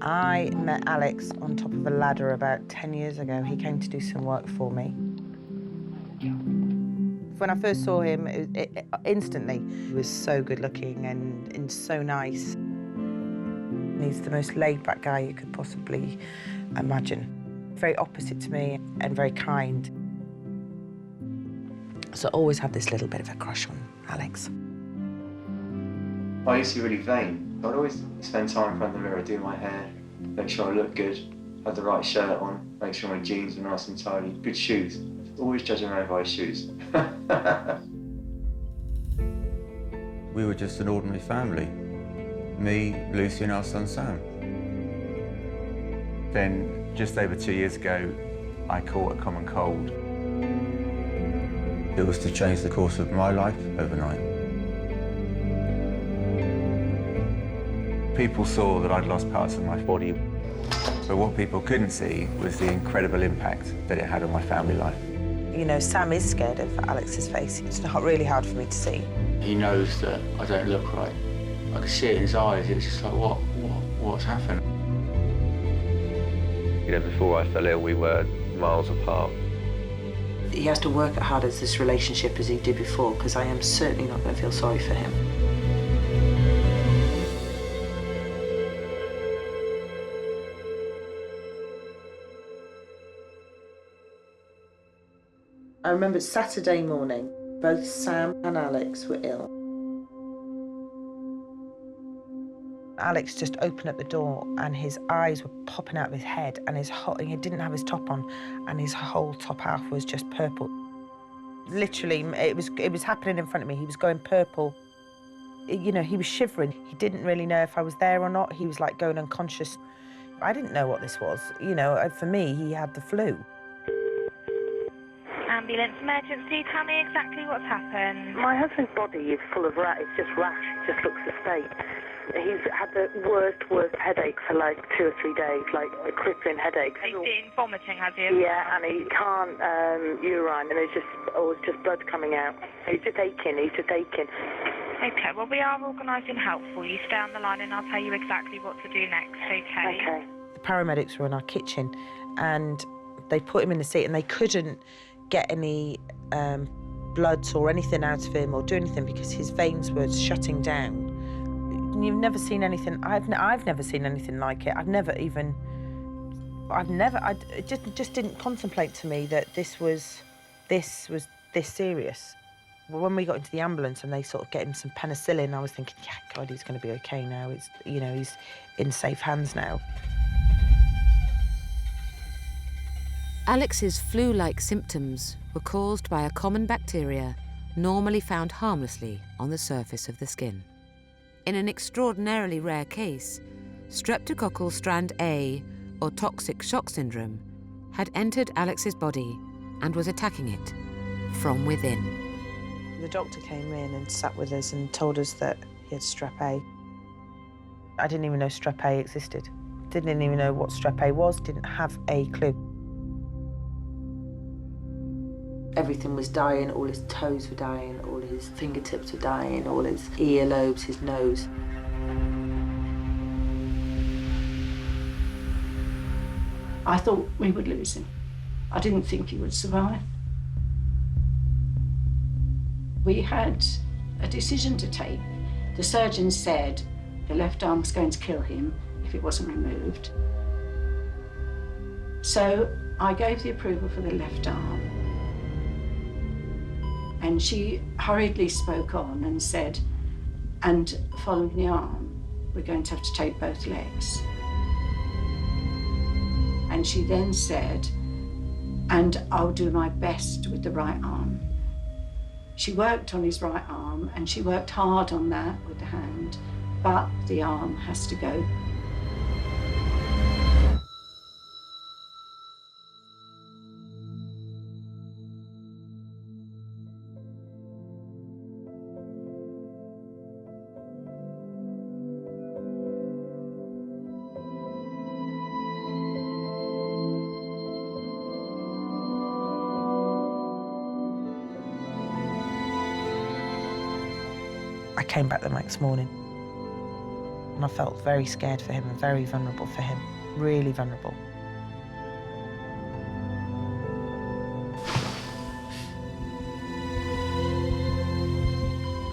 I met Alex on top of a ladder about 10 years ago. He came to do some work for me. When I first saw him, instantly, he was so good looking and so nice. He's the most laid-back guy you could possibly imagine. Very opposite to me and very kind. So I always had this little bit of a crush on Alex. I used to be really vain. I'd always spend time in front of the mirror, do my hair, make sure I looked good, had the right shirt on, make sure my jeans were nice and tidy, good shoes. Always judging a man by his shoes. We were just an ordinary family. Me, Lucy and our son Sam. Then, just over 2 years ago, I caught a common cold. It was to change the course of my life overnight. People saw that I'd lost parts of my body, but what people couldn't see was the incredible impact that it had on my family life. You know, Sam is scared of Alex's face. It's not really hard for me to see. He knows that I don't look right. I could see it in his eyes. It was just like, what's happened? You know, before I fell ill, we were miles apart. He has to work as hard as this relationship as he did before, because I am certainly not going to feel sorry for him. I remember Saturday morning, both Sam and Alex were ill. Alex just opened up the door and his eyes were popping out of his head and he didn't have his top on and his whole top half was just purple. Literally, it was happening in front of me. He was going purple. You know, he was shivering. He didn't really know if I was there or not. He was like going unconscious. I didn't know what this was. You know, for me, he had the flu. Ambulance emergency, tell me exactly what's happened. My husband's body is full of it's just rash, it just looks a state. He's had the worst headache for like 2 or 3 days, like a crippling headache. He's been vomiting, has he? Yeah, and he can't urine, and it's just blood coming out. He's just aching. Okay, well, we are organising help for you. Stay on the line and I'll tell you exactly what to do next, okay? Okay. The paramedics were in our kitchen and they put him in the seat and they couldn't get any blood or anything out of him or do anything because his veins were shutting down. You've never seen anything. I've never seen anything like it. It just didn't contemplate to me that this was this serious. When we got into the ambulance and they sort of get him some penicillin, I was thinking, yeah, God, he's going to be okay now. It's, you know, he's in safe hands now. Alex's flu-like symptoms were caused by a common bacteria normally found harmlessly on the surface of the skin. In an extraordinarily rare case, streptococcal strand A, or toxic shock syndrome, had entered Alex's body and was attacking it from within. The doctor came in and sat with us and told us that he had strep A. I didn't even know strep A existed. Didn't even know what strep A was, didn't have a clue. Everything was dying, all his toes were dying, all his fingertips were dying, all his earlobes, his nose. I thought we would lose him. I didn't think he would survive. We had a decision to take. The surgeon said the left arm was going to kill him if it wasn't removed. So I gave the approval for the left arm. And she hurriedly spoke on and said, and following the arm, we're going to have to take both legs. And she then said, and I'll do my best with the right arm. She worked on his right arm and she worked hard on that with the hand, but the arm has to go. I came back the next morning. And I felt very scared for him and very vulnerable for him, really vulnerable.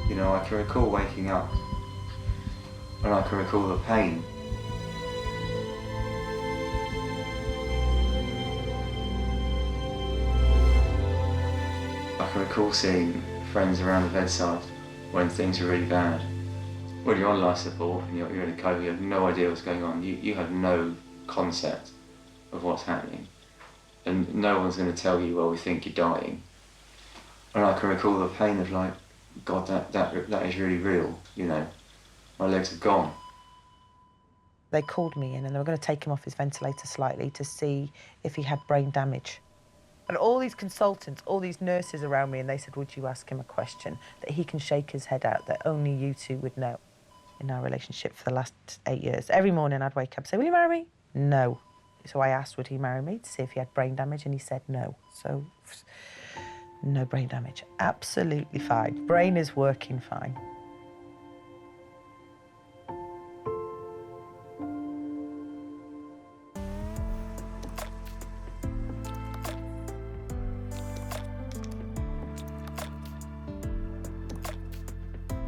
You know, I can recall waking up and I can recall the pain. I can recall seeing friends around the bedside when things were really bad. When you're on life support and you're in a coma, you have no idea what's going on. You have no concept of what's happening. And no one's going to tell you, well, we think you're dying. And I can recall the pain of like, God, that is really real, you know. My legs have gone. They called me in and they were going to take him off his ventilator slightly to see if he had brain damage. And all these consultants, all these nurses around me, and they said, would you ask him a question that he can shake his head out that only you two would know. In our relationship for the last 8 years, every morning I'd wake up and say, will you marry me? No. So I asked, would he marry me, to see if he had brain damage, and he said no. So no brain damage, absolutely fine. Brain is working fine.